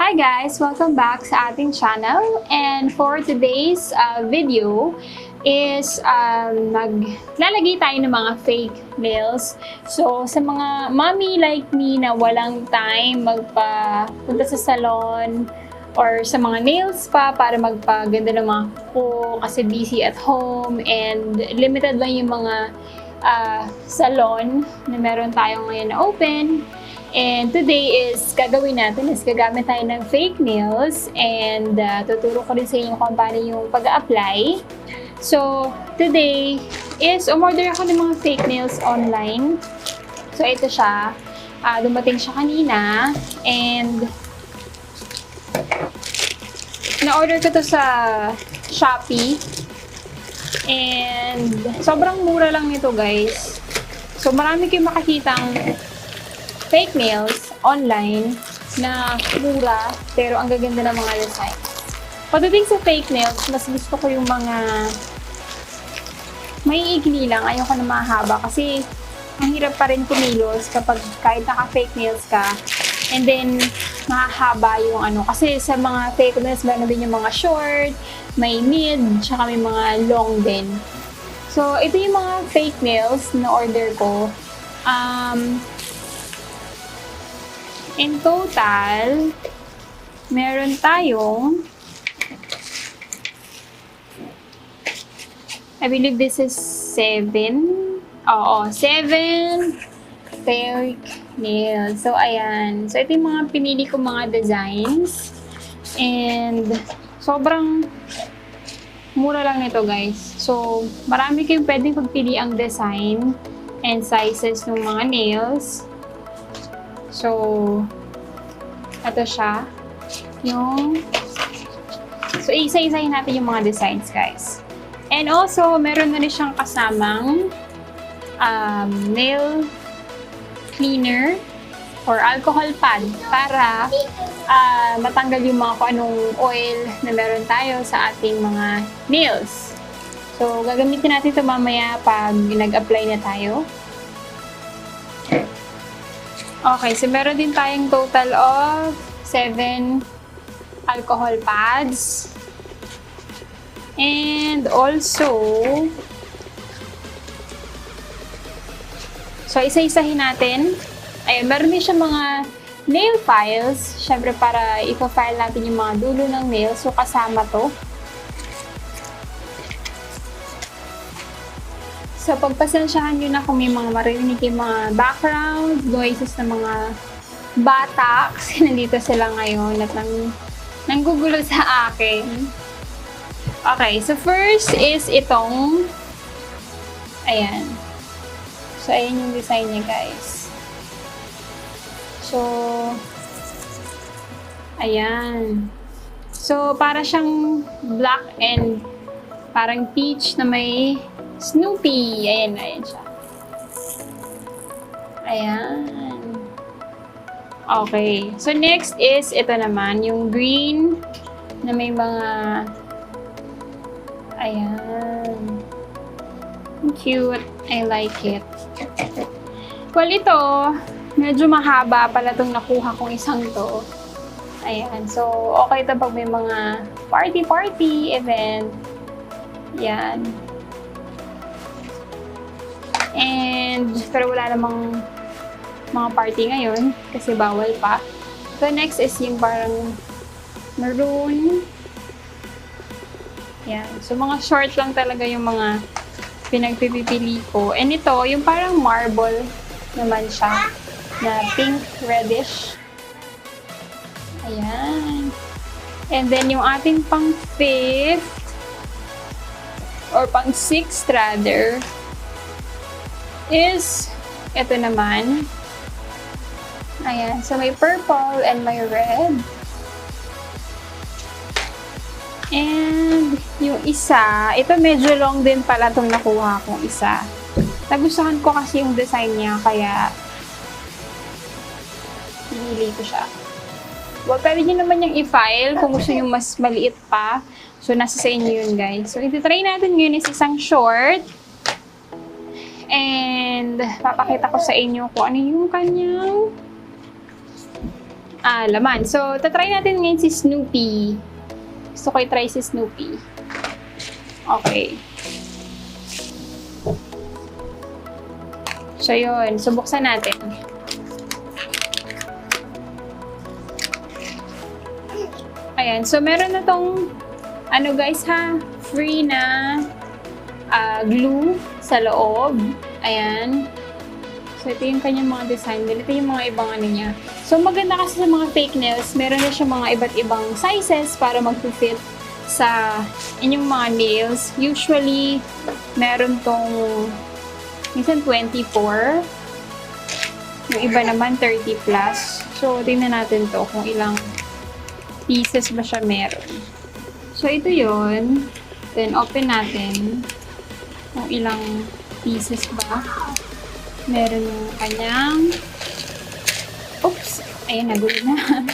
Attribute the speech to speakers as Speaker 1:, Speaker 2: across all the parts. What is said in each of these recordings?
Speaker 1: Hi guys! Welcome back sa ating channel. And for today's video is naglalagay tayo ng mga fake nails. So sa mga mommy like me na walang time magpapunta sa salon or sa mga nails pa para magpaganda ng mga kuko kasi busy at home and limited lang yung mga salon na meron tayo ngayon na open. And today is gagamit tayo ng fake nails and tuturo ko rin sa inyo kung paano yung pag-apply. So, today is umorder ako ng mga fake nails online. So, ito siya. Dumating siya kanina and na-order ko to sa Shopee. And sobrang mura lang nito guys. So, marami kayong makikitang fake nails online na mura pero ang gaganda ng mga design. Pagdating sa fake nails, mas gusto ko yung mga may igli lang. Ayoko na mahaba kasi ang hirap pa rin kumilos kapag kahit naka-fake nails ka and then mahaba yung ano. Kasi sa mga fake nails, meron din yung mga short, may mid, tsaka may mga long din. So, ito yung mga fake nails na order ko. In total, meron tayong, I believe this is 7. Oo, 7 fake nails. So, ayan. So, ito yung mga pinili ko mga designs. And, sobrang mura lang nito, guys. So, marami kayong pwedeng pagpili ang design and sizes ng mga nails. So, ito siya. So, isa-isahin natin yung mga designs, guys. And also, meron na rin siyang kasamang nail cleaner or alcohol pad para matanggal yung mga kung anong oil na meron tayo sa ating mga nails. So, gagamitin natin ito mamaya pag nag-apply na tayo. Okay, so meron din tayong total of 7 alcohol pads. And also, so isa-isahin natin. Ayun, meron din siya mga nail files. Syempre para ipa-file natin yung mga dulo ng nails. So kasama to. So, pagpasensyahan nyo na kung may mga marinig yung mga background noises ng mga bata kasi nandito sila ngayon at nanggugulo sa akin. Okay, so first is itong ayan. So, ayan yung design niya guys. So, ayan. So, para siyang black and parang peach na may Snoopy. Ayan, ayan siya. Ayan. Okay. So, next is ito naman, yung green na may mga ayan. Cute. I like it. Well, ito, medyo mahaba pala itong nakuha kong isang to. Ayan. So, okay ito pag may mga party event. Yan. And, pero wala namang mga party ngayon kasi bawal pa. So, next is yung parang maroon. Yan. So, mga short lang talaga yung mga pinagpipili ko. And ito, yung parang marble naman siya na pink reddish. Ayan. And then, yung ating pang 5th or pang 6th rather is ito naman. Ayan. So, may purple and may red. And yung isa, ito medyo long din pala itong nakuha kong isa. Nagustuhan ko kasi yung design niya, kaya pinili ko siya. Well, pwede nyo naman yung i-file kung gusto nyo mas maliit pa. So, nasa sa inyo yun, guys. So, iti-try natin ngayon is isang short. And, papakita ko sa inyo kung ano yung kanyang laman. So, tatry natin ngayon si Snoopy. Gusto ko i-try si Snoopy. Okay. So, yun. Subuksan natin. Ayan. So, meron na tong, ano guys ha, free na glue sa loob. Ayan. So, ito yung kanyang mga design. Ito yung mga ibang ano niya. So, maganda kasi sa mga fake nails, meron na siya mga iba't ibang sizes para mag-fit sa inyong mga nails. Usually, meron tong minsan 24. Yung iba naman 30 plus. So, tingnan natin to kung ilang pieces ba siya meron. So, ito yon. Then, open natin kung ilang pieces ba meron yung kanyang oops! Ayan, nagulo na.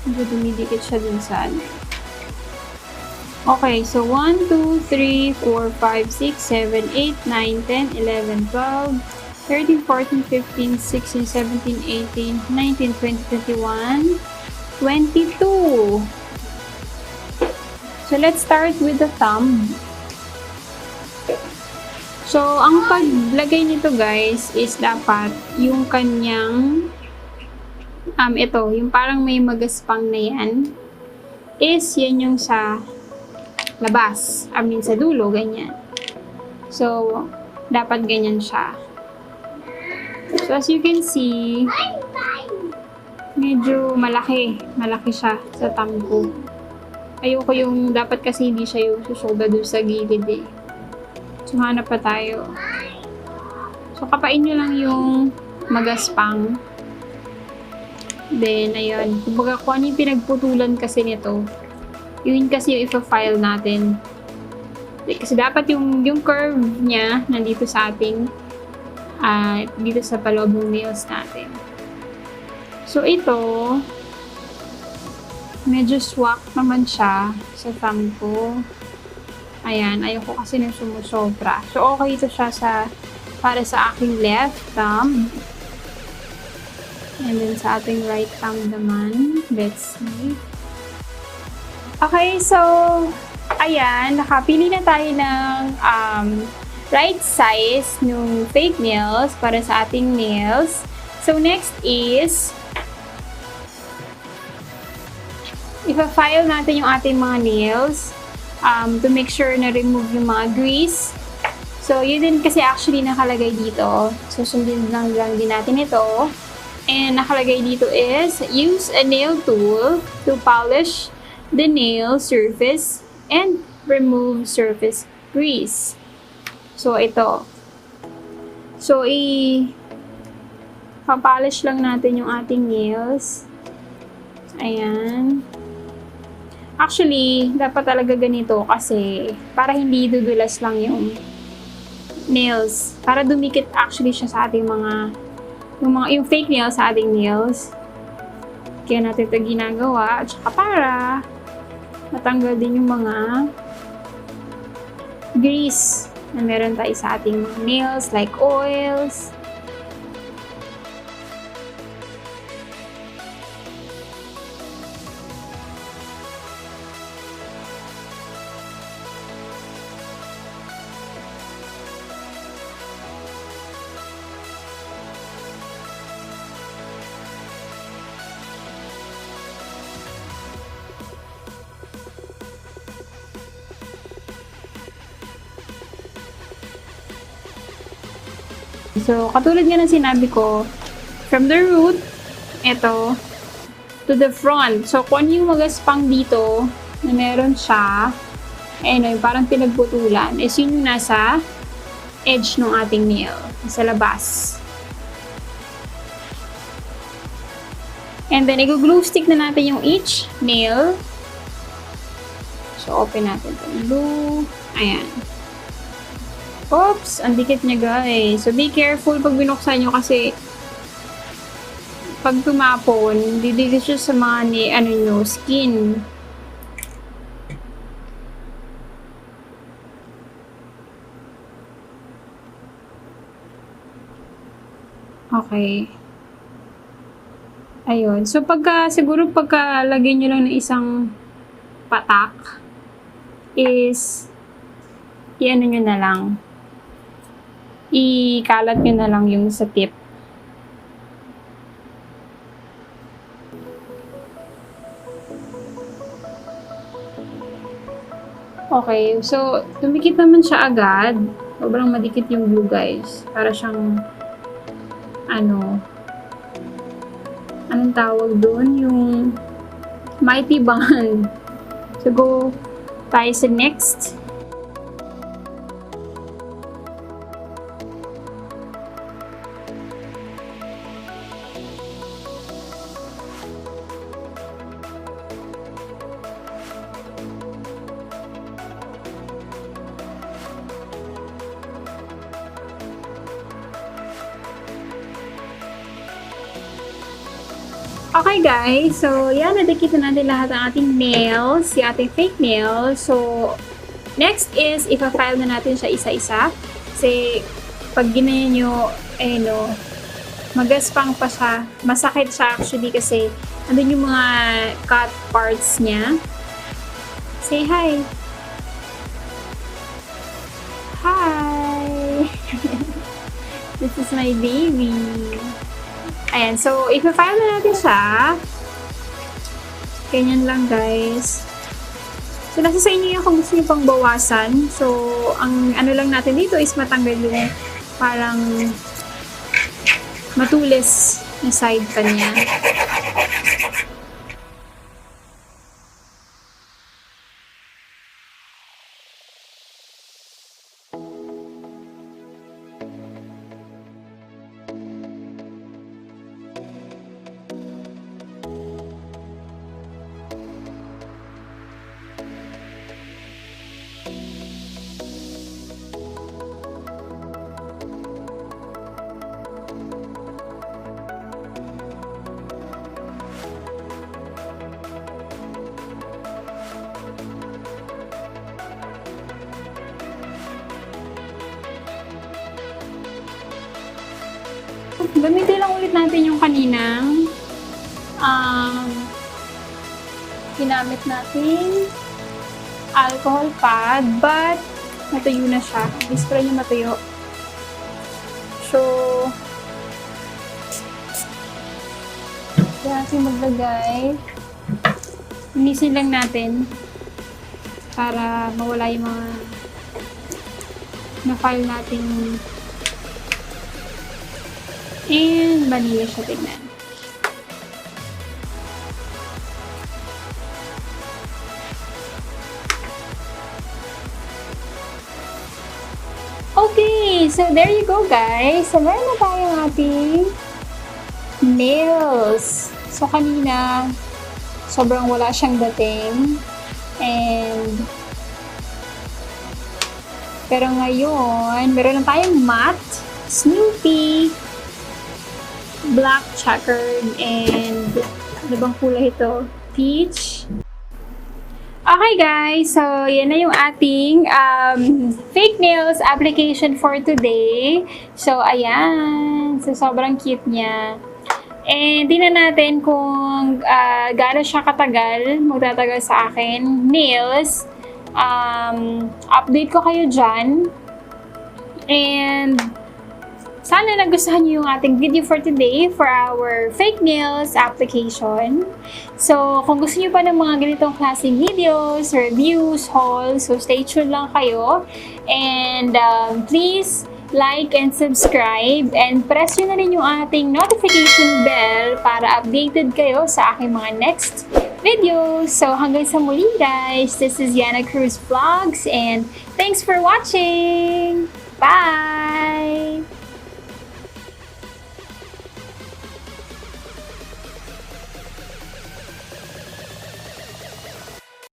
Speaker 1: Dumidikit siya dun sa ano. Okay, so 1, 2, 3, 4, 5, 6, 7, 8, 9, 10, 11, 12, 13, 14, 15, 16, 17, 18, 19, 20, 21, 22. So, let's start with the thumb. So, ang paglagay nito guys is dapat yung kanyang ito, yung parang may magaspang na yan is yan yung sa labas. I mean, sa dulo, ganyan. So, dapat ganyan siya. So, as you can see, medyo malaki. Malaki siya sa thumb ko. Ayoko yung, dapat kasi hindi siya yung susoba doon sa gilid eh. So, hanap pa tayo. So, kapain nyo lang yung magaspang. Then, ayun. Kumbaga, kung ano yung pinagputulan kasi nito, yun kasi yung ipa-file natin. Kasi dapat yung curve niya nandito sa ating dito sa paloob ng nails natin. So, ito medyo swak naman siya sa thumb ko. Ayan, ayoko kasi nang sumusobra. So, okay ito siya para sa aking left thumb. And then sa ating right thumb naman. Let's see. Okay, so, ayan, nakapili na tayo ng right size ng fake nails para sa ating nails. So, next is, ipa-file natin yung ating mga nails to make sure na remove yung mga grease. So, yun din kasi actually nakalagay dito. So, sundin lang din natin ito. And nakalagay dito is, use a nail tool to polish the nail surface and remove surface grease. So, ito. So, papolish lang natin yung ating nails. Ayan. Actually, dapat talaga ganito kasi para hindi dudulas lang yung nails. Para dumikit actually siya sa ating yung fake nails sa ating nails. Kaya natin ito ginagawa. At saka para matanggal din yung mga grease na meron tayo sa ating mga nails like oils. So, katulad nga ng sinabi ko, from the root, ito, to the front. So, kung ano yung magaspang dito, na meron siya, ayun, parang pinagputulan, is yun yung nasa edge ng ating nail, sa labas. And then, i-glue stick na natin yung each nail. So, open natin ito. Glue. Ayan. Oops! Ang dikit niya, guys. So, be careful pag binuksan nyo kasi pag tumapon, didikit siya sa mga skin. Okay. Ayun. So, siguro pagkalagay nyo lang ng isang patak, is, i-ano nyo na lang. Ikalat nyo na lang yung sa tip. Okay. So, dumikit naman siya agad. Sobrang madikit yung glue, guys. Para siyang, anong tawag doon? Yung mighty band. So, go tayo sa next. Okay guys, so yan, nadikit na natin lahat ng ating nails, yung ating fake nails. So, next is, ipa-file na natin siya isa-isa. Kasi, pag ginaya nyo, magaspang pa siya. Masakit siya actually kasi, andun yung mga cut parts niya. Say hi! Hi! This is my baby. Ayan, so, ipa-file na natin siya. Ganyan lang, guys. So, nasa sa inyo yung kung gusto nyo pang bawasan. So, ang ano lang natin dito is matanggal yung parang matulis na side pa niya. Gamitin lang ulit natin yung kaninang ginamit natin alcohol pad, but natuyo na siya. I-spray nyo matuyo. So, kaya natin maglagay. Linisin lang natin para mawala yung mga na-file natin. And vanilla siya tignan. Okay, so there you go guys. So meron na tayong ating nails. So kanina, sobrang wala siyang dating. And pero ngayon, meron na tayong matte, Snoopy, black checkered, and ano bang kulay ito? Peach. Okay guys, so yan na yung ating fake nails application for today. So ayan, so sobrang cute niya. And tingnan natin kung gaano siya katagal magtatagal sa akin. Nails, update ko kayo dyan. And sana nagustuhan niyo yung ating video for today for our fake nails application. So, kung gusto niyo pa ng mga ganitong klaseng videos, reviews, hauls, so stay tuned lang kayo. And please like and subscribe and press nyo na rin yung ating notification bell para updated kayo sa aking mga next videos. So, hanggang sa muli guys, this is Yanna Cruz Vlogs and thanks for watching! Bye!